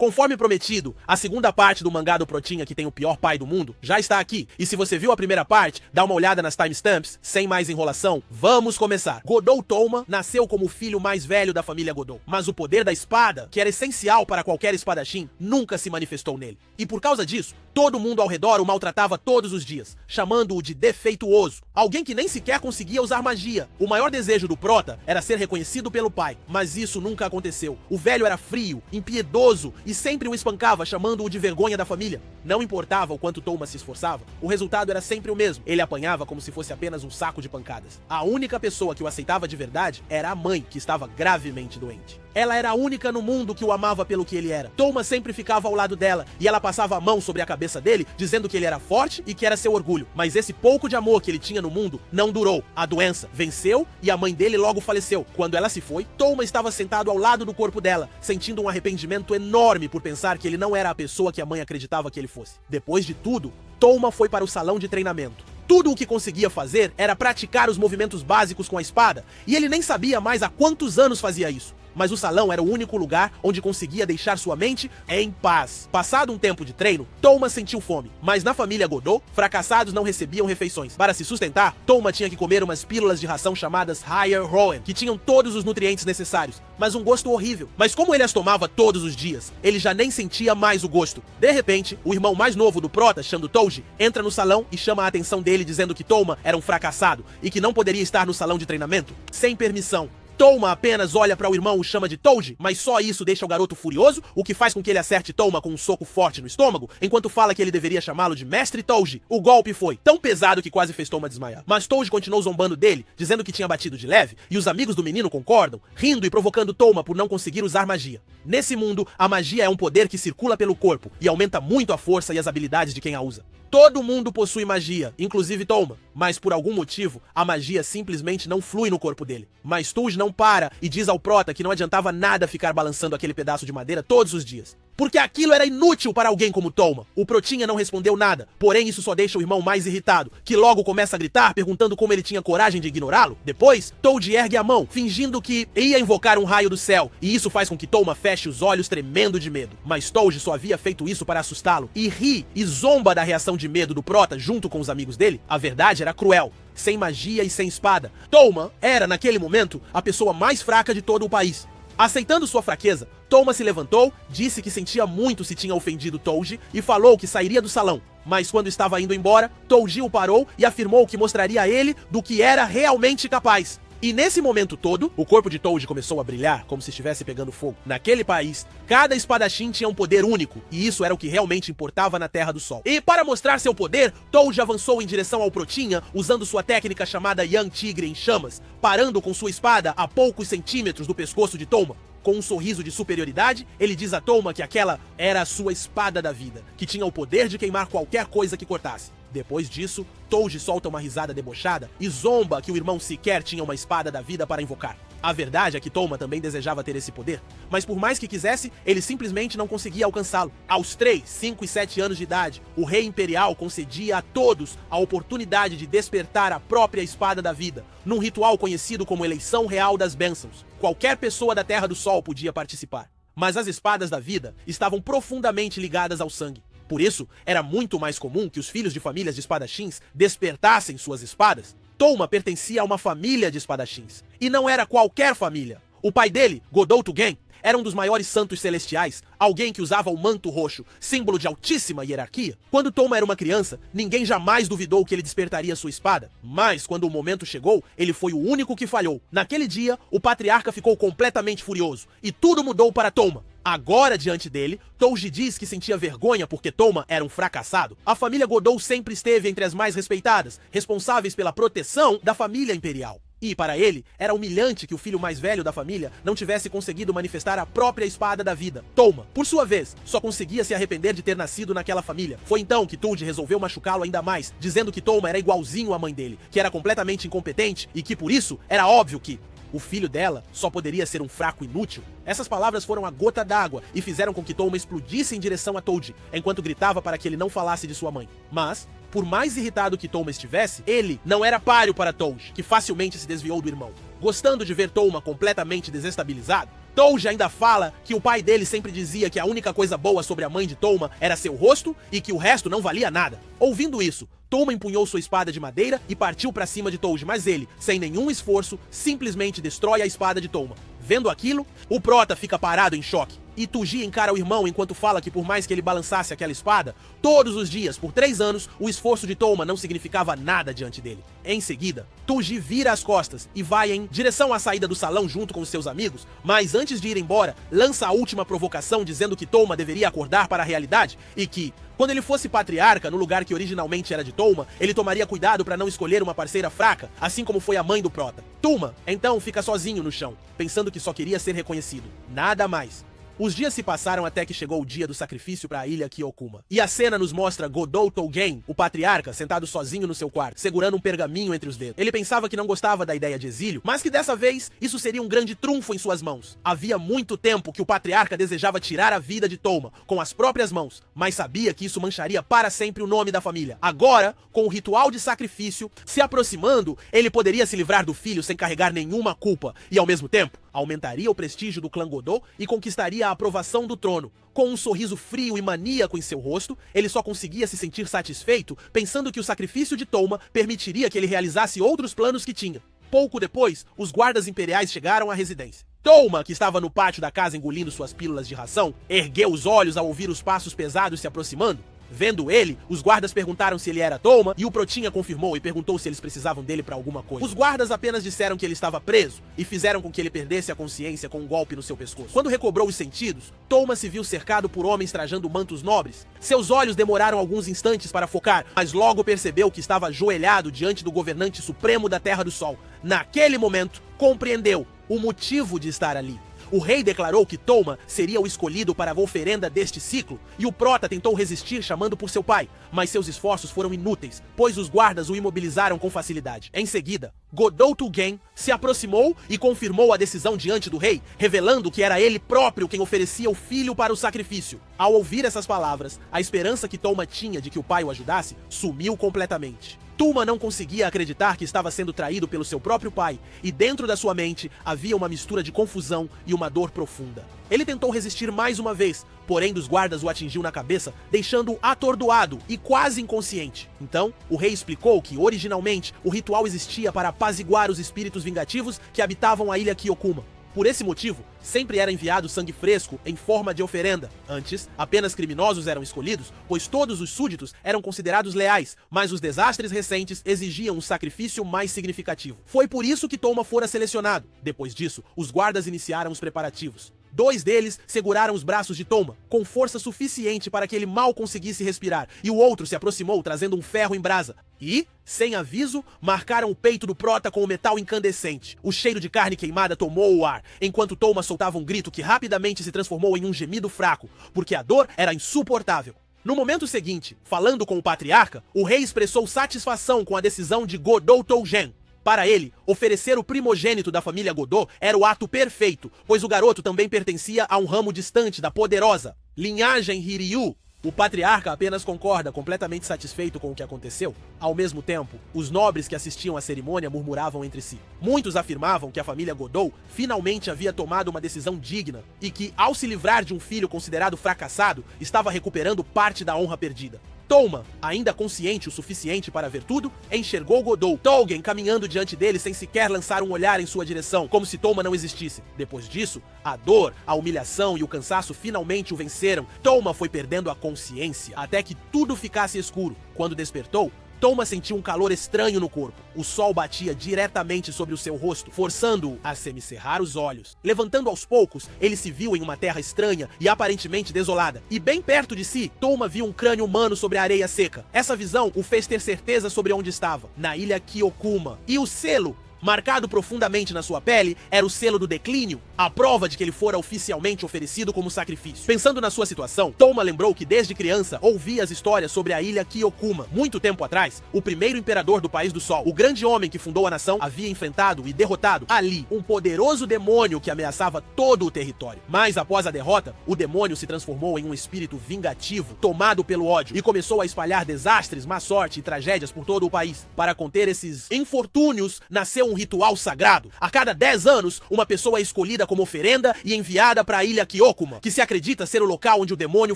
Conforme prometido, a segunda parte do mangá do Protinha, que tem o pior pai do mundo, já está aqui. E se você viu a primeira parte, dá uma olhada nas timestamps. Sem mais enrolação, vamos começar. Godou Touma nasceu como o filho mais velho da família Godou. Mas o poder da espada, que era essencial para qualquer espadachim, nunca se manifestou nele. E por causa disso, todo mundo ao redor o maltratava todos os dias, chamando-o de defeituoso. Alguém que nem sequer conseguia usar magia. O maior desejo do Prota era ser reconhecido pelo pai, mas isso nunca aconteceu. O velho era frio, impiedoso e sempre o espancava, chamando-o de vergonha da família. Não importava o quanto Touma se esforçava, o resultado era sempre o mesmo. Ele apanhava como se fosse apenas um saco de pancadas. A única pessoa que o aceitava de verdade era a mãe, que estava gravemente doente. Ela era a única no mundo que o amava pelo que ele era. Touma sempre ficava ao lado dela, e ela passava a mão sobre a cabeça dele, dizendo que ele era forte e que era seu orgulho. Mas esse pouco de amor que ele tinha no mundo não durou. A doença venceu e a mãe dele logo faleceu. Quando ela se foi, Touma estava sentado ao lado do corpo dela, sentindo um arrependimento enorme por pensar que ele não era a pessoa que a mãe acreditava que ele fosse. Depois de tudo, Touma foi para o salão de treinamento. Tudo o que conseguia fazer era praticar os movimentos básicos com a espada, e ele nem sabia mais há quantos anos fazia isso. Mas o salão era o único lugar onde conseguia deixar sua mente em paz. Passado um tempo de treino, Touma sentiu fome. Mas na família Godou, fracassados não recebiam refeições. Para se sustentar, Touma tinha que comer umas pílulas de ração chamadas Higher Rowan, que tinham todos os nutrientes necessários, mas um gosto horrível. Mas como ele as tomava todos os dias, ele já nem sentia mais o gosto. De repente, o irmão mais novo do Prota, Shando Touji, entra no salão e chama a atenção dele dizendo que Touma era um fracassado e que não poderia estar no salão de treinamento sem permissão. Touma apenas olha para o irmão e o chama de Touji, mas só isso deixa o garoto furioso, o que faz com que ele acerte Touma com um soco forte no estômago, enquanto fala que ele deveria chamá-lo de Mestre Touji. O golpe foi tão pesado que quase fez Touma desmaiar. Mas Touji continuou zombando dele, dizendo que tinha batido de leve, e os amigos do menino concordam, rindo e provocando Touma por não conseguir usar magia. Nesse mundo, a magia é um poder que circula pelo corpo e aumenta muito a força e as habilidades de quem a usa. Todo mundo possui magia, inclusive Touma, mas por algum motivo, a magia simplesmente não flui no corpo dele. Mas Touji não para e diz ao Prota que não adiantava nada ficar balançando aquele pedaço de madeira todos os dias, porque aquilo era inútil para alguém como Touma. O Protinha não respondeu nada, porém isso só deixa o irmão mais irritado, que logo começa a gritar, perguntando como ele tinha coragem de ignorá-lo. Depois, Touji ergue a mão, fingindo que ia invocar um raio do céu, e isso faz com que Touma feche os olhos tremendo de medo. Mas Touji só havia feito isso para assustá-lo, e ri e zomba da reação de medo do Prota junto com os amigos dele. A verdade era cruel. Sem magia e sem espada, Touma era, naquele momento, a pessoa mais fraca de todo o país. Aceitando sua fraqueza, Touma se levantou, disse que sentia muito se tinha ofendido Touji e falou que sairia do salão. Mas quando estava indo embora, Touji o parou e afirmou que mostraria a ele do que era realmente capaz. E nesse momento todo, o corpo de Touji começou a brilhar como se estivesse pegando fogo. Naquele país, cada espadachim tinha um poder único, e isso era o que realmente importava na Terra do Sol. E para mostrar seu poder, Touji avançou em direção ao Protinha, usando sua técnica chamada Young Tigre em chamas, parando com sua espada a poucos centímetros do pescoço de Touma. Com um sorriso de superioridade, ele diz a Touma que aquela era a sua espada da vida, que tinha o poder de queimar qualquer coisa que cortasse. Depois disso, Touji solta uma risada debochada e zomba que o irmão sequer tinha uma espada da vida para invocar. A verdade é que Touma também desejava ter esse poder, mas por mais que quisesse, ele simplesmente não conseguia alcançá-lo. Aos 3, 5 e 7 anos de idade, o rei imperial concedia a todos a oportunidade de despertar a própria espada da vida, num ritual conhecido como Eleição Real das Bênçãos. Qualquer pessoa da Terra do Sol podia participar, mas as espadas da vida estavam profundamente ligadas ao sangue. Por isso, era muito mais comum que os filhos de famílias de espadachins despertassem suas espadas. Touma pertencia a uma família de espadachins, e não era qualquer família. O pai dele, Godou Tugen, era um dos maiores santos celestiais, alguém que usava o manto roxo, símbolo de altíssima hierarquia. Quando Touma era uma criança, ninguém jamais duvidou que ele despertaria sua espada. Mas, quando o momento chegou, ele foi o único que falhou. Naquele dia, o patriarca ficou completamente furioso, e tudo mudou para Touma. Agora, diante dele, Touji diz que sentia vergonha porque Touma era um fracassado. A família Godou sempre esteve entre as mais respeitadas, responsáveis pela proteção da família imperial. E, para ele, era humilhante que o filho mais velho da família não tivesse conseguido manifestar a própria espada da vida. Touma, por sua vez, só conseguia se arrepender de ter nascido naquela família. Foi então que Touji resolveu machucá-lo ainda mais, dizendo que Touma era igualzinho à mãe dele, que era completamente incompetente e que, por isso, era óbvio que o filho dela só poderia ser um fraco inútil. Essas palavras foram a gota d'água e fizeram com que Touma explodisse em direção a Toji, enquanto gritava para que ele não falasse de sua mãe. Mas, por mais irritado que Touma estivesse, ele não era páreo para Toji, que facilmente se desviou do irmão. Gostando de ver Touma completamente desestabilizado, Toji ainda fala que o pai dele sempre dizia que a única coisa boa sobre a mãe de Touma era seu rosto e que o resto não valia nada. Ouvindo isso, Touma empunhou sua espada de madeira e partiu para cima de Toji, mas ele, sem nenhum esforço, simplesmente destrói a espada de Touma. Vendo aquilo, o prota fica parado em choque. E Toji encara o irmão enquanto fala que por mais que ele balançasse aquela espada, todos os dias, por 3 anos, o esforço de Touma não significava nada diante dele. Em seguida, Toji vira as costas e vai em direção à saída do salão junto com seus amigos, mas antes de ir embora, lança a última provocação dizendo que Touma deveria acordar para a realidade e que, quando ele fosse patriarca no lugar que originalmente era de Touma, ele tomaria cuidado para não escolher uma parceira fraca, assim como foi a mãe do prota. Touma, então, fica sozinho no chão, pensando que só queria ser reconhecido. Nada mais. Os dias se passaram até que chegou o dia do sacrifício para a ilha Kyokuma. E a cena nos mostra Godou Tougen, o patriarca, sentado sozinho no seu quarto, segurando um pergaminho entre os dedos. Ele pensava que não gostava da ideia de exílio, mas que dessa vez isso seria um grande trunfo em suas mãos. Havia muito tempo que o patriarca desejava tirar a vida de Touma com as próprias mãos, mas sabia que isso mancharia para sempre o nome da família. Agora, com o ritual de sacrifício se aproximando, ele poderia se livrar do filho sem carregar nenhuma culpa e, ao mesmo tempo, aumentaria o prestígio do clã Godou e conquistaria a aprovação do trono. Com um sorriso frio e maníaco em seu rosto, ele só conseguia se sentir satisfeito pensando que o sacrifício de Touma permitiria que ele realizasse outros planos que tinha. Pouco depois, os guardas imperiais chegaram à residência. Touma, que estava no pátio da casa engolindo suas pílulas de ração, ergueu os olhos ao ouvir os passos pesados se aproximando. Vendo ele, os guardas perguntaram se ele era Touma e o Protinha confirmou e perguntou se eles precisavam dele pra alguma coisa. Os guardas apenas disseram que ele estava preso e fizeram com que ele perdesse a consciência com um golpe no seu pescoço. Quando recobrou os sentidos, Touma se viu cercado por homens trajando mantos nobres. Seus olhos demoraram alguns instantes para focar, mas logo percebeu que estava ajoelhado diante do governante supremo da Terra do Sol. Naquele momento, compreendeu o motivo de estar ali. O rei declarou que Touma seria o escolhido para a oferenda deste ciclo, e o prota tentou resistir chamando por seu pai, mas seus esforços foram inúteis, pois os guardas o imobilizaram com facilidade. Em seguida, Godou Tougen se aproximou e confirmou a decisão diante do rei, revelando que era ele próprio quem oferecia o filho para o sacrifício. Ao ouvir essas palavras, a esperança que Touma tinha de que o pai o ajudasse sumiu completamente. Touma não conseguia acreditar que estava sendo traído pelo seu próprio pai, e dentro da sua mente havia uma mistura de confusão e uma dor profunda. Ele tentou resistir mais uma vez, porém dos guardas o atingiu na cabeça, deixando-o atordoado e quase inconsciente. Então, o rei explicou que, originalmente, o ritual existia para apaziguar os espíritos vingativos que habitavam a ilha Kyokuma. Por esse motivo, sempre era enviado sangue fresco em forma de oferenda. Antes, apenas criminosos eram escolhidos, pois todos os súditos eram considerados leais, mas os desastres recentes exigiam um sacrifício mais significativo. Foi por isso que Touma fora selecionado. Depois disso, os guardas iniciaram os preparativos. 2 deles seguraram os braços de Touma, com força suficiente para que ele mal conseguisse respirar, e o outro se aproximou trazendo um ferro em brasa. E, sem aviso, marcaram o peito do prota com o metal incandescente. O cheiro de carne queimada tomou o ar, enquanto Touma soltava um grito que rapidamente se transformou em um gemido fraco, porque a dor era insuportável. No momento seguinte, falando com o patriarca, o rei expressou satisfação com a decisão de Godou Tougen. Para ele, oferecer o primogênito da família Godou era o ato perfeito, pois o garoto também pertencia a um ramo distante da poderosa linhagem Hiryu. O patriarca apenas concorda, completamente satisfeito com o que aconteceu. Ao mesmo tempo, os nobres que assistiam à cerimônia murmuravam entre si. Muitos afirmavam que a família Godou finalmente havia tomado uma decisão digna e que, ao se livrar de um filho considerado fracassado, estava recuperando parte da honra perdida. Touma, ainda consciente o suficiente para ver tudo, enxergou Godou Tougen caminhando diante dele sem sequer lançar um olhar em sua direção, como se Touma não existisse. Depois disso, a dor, a humilhação e o cansaço finalmente o venceram. Touma foi perdendo a consciência até que tudo ficasse escuro. Quando despertou, Touma sentiu um calor estranho no corpo. O sol batia diretamente sobre o seu rosto, forçando-o a semicerrar os olhos. Levantando aos poucos, ele se viu em uma terra estranha e aparentemente desolada. E bem perto de si, Touma viu um crânio humano sobre a areia seca. Essa visão o fez ter certeza sobre onde estava, na ilha Kyokuma. E o selo Marcado profundamente na sua pele era o selo do declínio, a prova de que ele fora oficialmente oferecido como sacrifício. Pensando na sua situação, Touma lembrou que desde criança ouvia as histórias sobre a ilha Kyokuma. Muito tempo atrás, o primeiro imperador do País do Sol, o grande homem que fundou a nação, havia enfrentado e derrotado ali um poderoso demônio que ameaçava todo o território. Mas após a derrota, o demônio se transformou em um espírito vingativo, tomado pelo ódio, e começou a espalhar desastres, má sorte e tragédias por todo o país. Para conter esses infortúnios, nasceu um ritual sagrado. A cada 10 anos, uma pessoa é escolhida como oferenda e enviada para a ilha Kyokuma, que se acredita ser o local onde o demônio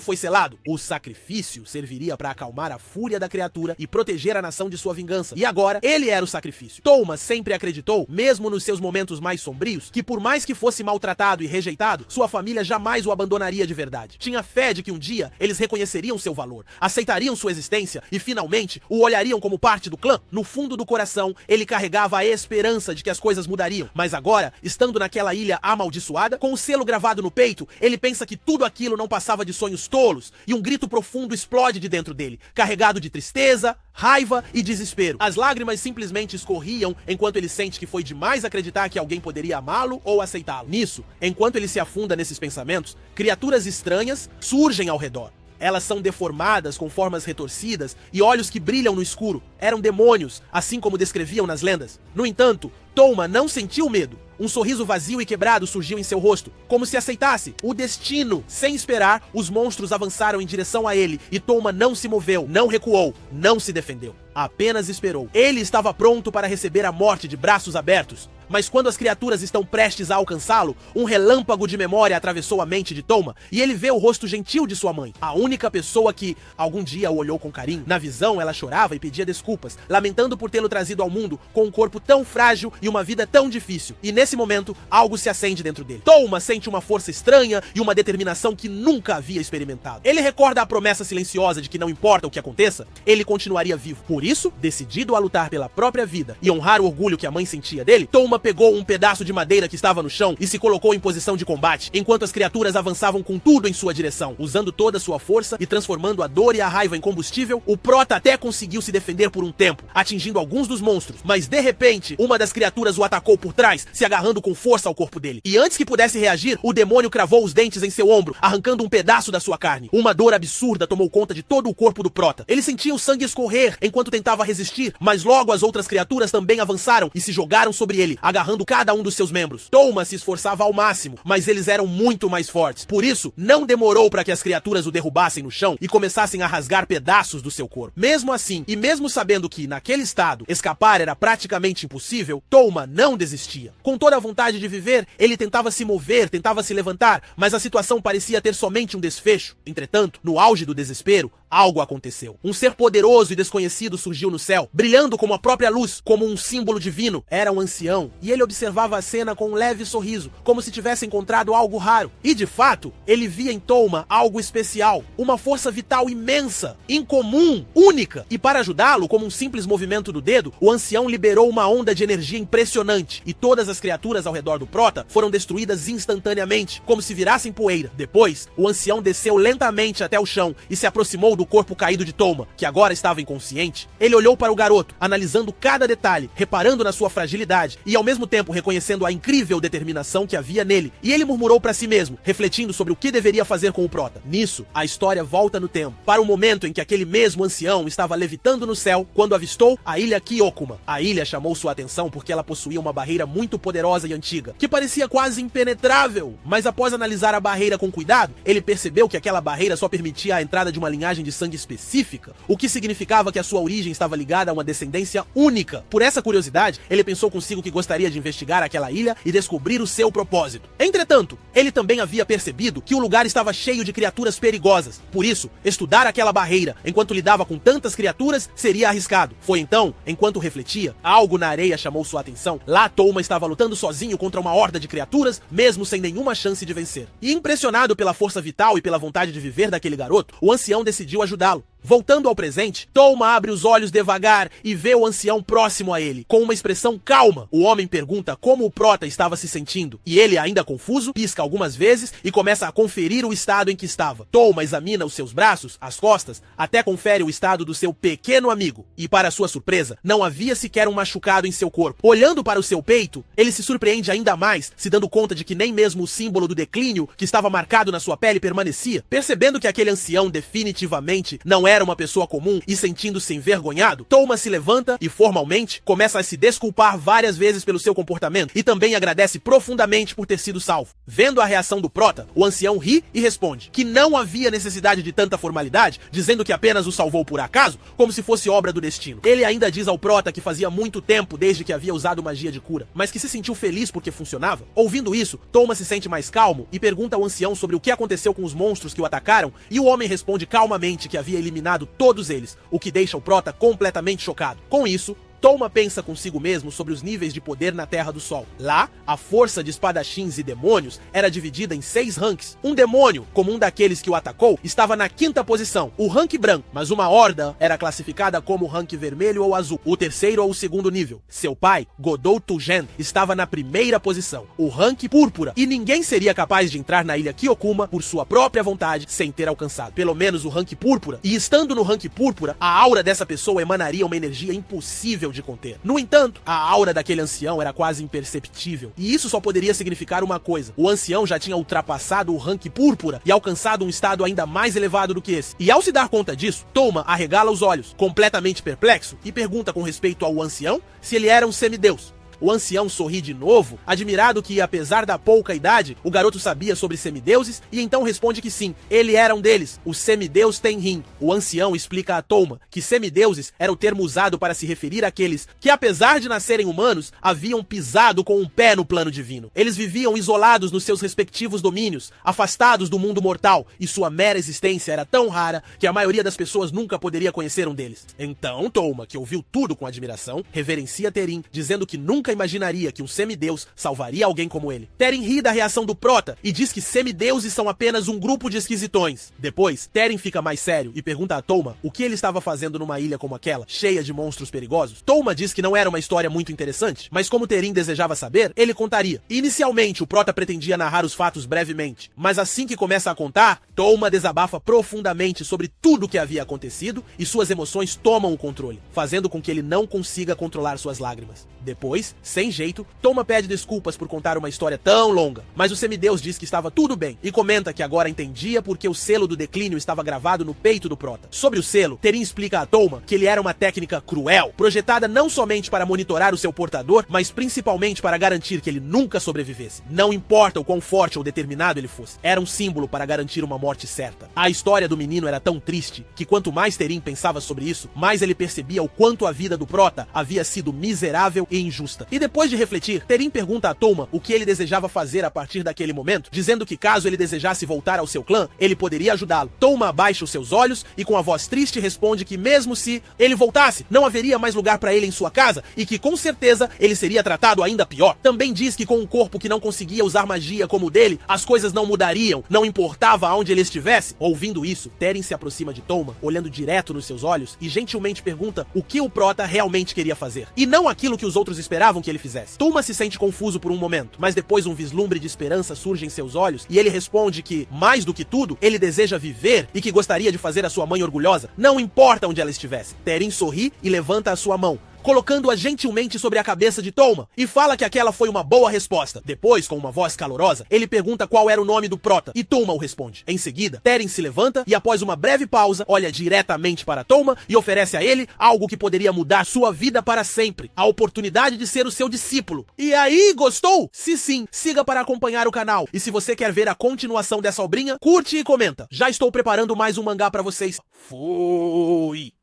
foi selado. O sacrifício serviria para acalmar a fúria da criatura e proteger a nação de sua vingança. E agora, ele era o sacrifício. Touma sempre acreditou, mesmo nos seus momentos mais sombrios, que por mais que fosse maltratado e rejeitado, sua família jamais o abandonaria de verdade. Tinha fé de que um dia eles reconheceriam seu valor, aceitariam sua existência e finalmente o olhariam como parte do clã. No fundo do coração, ele carregava a esperança de que as coisas mudariam. Mas agora, estando naquela ilha amaldiçoada, com o selo gravado no peito, ele pensa que tudo aquilo não passava de sonhos tolos e um grito profundo explode de dentro dele, carregado de tristeza, raiva e desespero. As lágrimas simplesmente escorriam enquanto ele sente que foi demais acreditar que alguém poderia amá-lo ou aceitá-lo. Nisso, enquanto ele se afunda nesses pensamentos, criaturas estranhas surgem ao redor. Elas são deformadas com formas retorcidas e olhos que brilham no escuro. Eram demônios, assim como descreviam nas lendas. No entanto, Touma não sentiu medo. Um sorriso vazio e quebrado surgiu em seu rosto, como se aceitasse o destino. Sem esperar, os monstros avançaram em direção a ele e Touma não se moveu, não recuou, não se defendeu. Apenas esperou. Ele estava pronto para receber a morte de braços abertos. Mas quando as criaturas estão prestes a alcançá-lo, um relâmpago de memória atravessou a mente de Touma e ele vê o rosto gentil de sua mãe, a única pessoa que algum dia o olhou com carinho. Na visão, ela chorava e pedia desculpas, lamentando por tê-lo trazido ao mundo com um corpo tão frágil e uma vida tão difícil. E nesse momento, algo se acende dentro dele. Touma sente uma força estranha e uma determinação que nunca havia experimentado. Ele recorda a promessa silenciosa de que não importa o que aconteça, ele continuaria vivo. Por isso, decidido a lutar pela própria vida e honrar o orgulho que a mãe sentia dele, Touma pegou um pedaço de madeira que estava no chão e se colocou em posição de combate, enquanto as criaturas avançavam com tudo em sua direção. Usando toda a sua força e transformando a dor e a raiva em combustível, o Prota até conseguiu se defender por um tempo, atingindo alguns dos monstros, mas de repente, uma das criaturas o atacou por trás, se agarrando com força ao corpo dele. E antes que pudesse reagir, o demônio cravou os dentes em seu ombro, arrancando um pedaço da sua carne. Uma dor absurda tomou conta de todo o corpo do Prota. Ele sentia o sangue escorrer enquanto tentava resistir, mas logo as outras criaturas também avançaram e se jogaram sobre ele, agarrando cada um dos seus membros. Touma se esforçava ao máximo, mas eles eram muito mais fortes. Por isso, não demorou para que as criaturas o derrubassem no chão e começassem a rasgar pedaços do seu corpo. Mesmo assim, e mesmo sabendo que, naquele estado, escapar era praticamente impossível, Touma não desistia. Com toda a vontade de viver, ele tentava se mover, tentava se levantar, mas a situação parecia ter somente um desfecho. Entretanto, no auge do desespero, algo aconteceu. Um ser poderoso e desconhecido surgiu no céu, brilhando como a própria luz, como um símbolo divino. Era um ancião, e ele observava a cena com um leve sorriso, como se tivesse encontrado algo raro. E de fato, ele via em Touma algo especial, uma força vital imensa, incomum, única. E para ajudá-lo, como um simples movimento do dedo, o ancião liberou uma onda de energia impressionante, e todas as criaturas ao redor do Prota foram destruídas instantaneamente, como se virassem poeira. Depois, o ancião desceu lentamente até o chão e se aproximou do corpo caído de Touma, que agora estava inconsciente. Ele olhou para o garoto, analisando cada detalhe, reparando na sua fragilidade e ao mesmo tempo reconhecendo a incrível determinação que havia nele. E ele murmurou para si mesmo, refletindo sobre o que deveria fazer com o Prota. Nisso, a história volta no tempo, para o momento em que aquele mesmo ancião estava levitando no céu quando avistou a ilha Kyokuma. A ilha chamou sua atenção porque ela possuía uma barreira muito poderosa e antiga, que parecia quase impenetrável. Mas após analisar a barreira com cuidado, ele percebeu que aquela barreira só permitia a entrada de uma linhagem de sangue específica, o que significava que a sua origem estava ligada a uma descendência única. Por essa curiosidade, ele pensou consigo que gostaria de investigar aquela ilha e descobrir o seu propósito. Entretanto, ele também havia percebido que o lugar estava cheio de criaturas perigosas. Por isso, estudar aquela barreira enquanto lidava com tantas criaturas seria arriscado. Foi então, enquanto refletia, algo na areia chamou sua atenção. Lá Touma estava lutando sozinho contra uma horda de criaturas, mesmo sem nenhuma chance de vencer. E impressionado pela força vital e pela vontade de viver daquele garoto, o ancião decidiu ajudá-lo. Voltando ao presente, Touma abre os olhos devagar e vê o ancião próximo a ele. Com uma expressão calma, o homem pergunta como o prota estava se sentindo, e ele, ainda confuso, pisca algumas vezes e começa a conferir o estado em que estava. Touma examina os seus braços, as costas, até confere o estado do seu pequeno amigo. E para sua surpresa, não havia sequer um machucado em seu corpo. Olhando para o seu peito, ele se surpreende ainda mais, se dando conta de que nem mesmo o símbolo do declínio que estava marcado na sua pele permanecia. Percebendo que aquele ancião definitivamente não era uma pessoa comum e sentindo-se envergonhado, Touma se levanta e formalmente começa a se desculpar várias vezes pelo seu comportamento e também agradece profundamente por ter sido salvo. Vendo a reação do prota, o ancião ri e responde que não havia necessidade de tanta formalidade, dizendo que apenas o salvou por acaso, como se fosse obra do destino. Ele ainda diz ao prota que fazia muito tempo desde que havia usado magia de cura, mas que se sentiu feliz porque funcionava. Ouvindo isso, Touma se sente mais calmo e pergunta ao ancião sobre o que aconteceu com os monstros que o atacaram, e o homem responde calmamente que havia eliminado todos eles, o que deixa o prota completamente chocado. Com isso, Touma pensa consigo mesmo sobre os níveis de poder na Terra do Sol. Lá, a força de espadachins e demônios era dividida em 6 ranks. Um demônio, como um daqueles que o atacou, estava na 5ª posição, o rank branco, mas uma horda era classificada como rank vermelho ou azul, o 3º ou o 2º nível. Seu pai, Godou Tujen, estava na 1ª posição, o rank púrpura, e ninguém seria capaz de entrar na ilha Kyokuma por sua própria vontade sem ter alcançado pelo menos o rank púrpura. E estando no rank púrpura, a aura dessa pessoa emanaria uma energia impossível de conter. No entanto, a aura daquele ancião era quase imperceptível, e isso só poderia significar uma coisa: o ancião já tinha ultrapassado o rank púrpura e alcançado um estado ainda mais elevado do que esse. E ao se dar conta disso, Touma arregala os olhos, completamente perplexo, e pergunta com respeito ao ancião se ele era um semideus. O ancião sorri de novo, admirado que, apesar da pouca idade, o garoto sabia sobre semideuses, e então responde que sim, ele era um deles, o semideus Tenrin. O ancião explica a Touma que semideuses era o termo usado para se referir àqueles que, apesar de nascerem humanos, haviam pisado com um pé no plano divino. Eles viviam isolados nos seus respectivos domínios, afastados do mundo mortal, e sua mera existência era tão rara que a maioria das pessoas nunca poderia conhecer um deles. Então Touma, que ouviu tudo com admiração, reverencia Terin, dizendo que nunca imaginaria que um semideus salvaria alguém como ele. Terin ri da reação do prota e diz que semideuses são apenas um grupo de esquisitões. Depois, Terin fica mais sério e pergunta a Touma o que ele estava fazendo numa ilha como aquela, cheia de monstros perigosos. Touma diz que não era uma história muito interessante, mas como Terin desejava saber, ele contaria. Inicialmente, o prota pretendia narrar os fatos brevemente, mas assim que começa a contar, Touma desabafa profundamente sobre tudo o que havia acontecido e suas emoções tomam o controle, fazendo com que ele não consiga controlar suas lágrimas. Depois, sem jeito, Touma pede desculpas por contar uma história tão longa, mas o semideus diz que estava tudo bem e comenta que agora entendia porque o selo do declínio estava gravado no peito do prota. Sobre o selo, Terin explica a Touma que ele era uma técnica cruel, projetada não somente para monitorar o seu portador, mas principalmente para garantir que ele nunca sobrevivesse. Não importa o quão forte ou determinado ele fosse, era um símbolo para garantir uma morte certa. A história do menino era tão triste que quanto mais Terin pensava sobre isso, mais ele percebia o quanto a vida do prota havia sido miserável e injusta. E depois de refletir, Terin pergunta a Touma o que ele desejava fazer a partir daquele momento, dizendo que caso ele desejasse voltar ao seu clã, ele poderia ajudá-lo. Touma abaixa os seus olhos e com a voz triste responde que mesmo se ele voltasse, não haveria mais lugar para ele em sua casa e que com certeza ele seria tratado ainda pior. Também diz que com um corpo que não conseguia usar magia como o dele, as coisas não mudariam, não importava aonde ele estivesse. Ouvindo isso, Terin se aproxima de Touma, olhando direto nos seus olhos e gentilmente pergunta o que o prota realmente queria fazer, e não aquilo que os outros esperavam que ele fizesse. Touma se sente confuso por um momento, mas depois um vislumbre de esperança surge em seus olhos e ele responde que, mais do que tudo, ele deseja viver e que gostaria de fazer a sua mãe orgulhosa, não importa onde ela estivesse. Terin sorri e levanta a sua mão, colocando-a gentilmente sobre a cabeça de Touma, e fala que aquela foi uma boa resposta. Depois, com uma voz calorosa, ele pergunta qual era o nome do prota, e Touma o responde. Em seguida, Terin se levanta e após uma breve pausa, olha diretamente para Touma e oferece a ele algo que poderia mudar sua vida para sempre, a oportunidade de ser o seu discípulo. E aí, gostou? Se sim, siga para acompanhar o canal, e se você quer ver a continuação dessa obrinha, curte e comenta. Já estou preparando mais um mangá para vocês. Fui!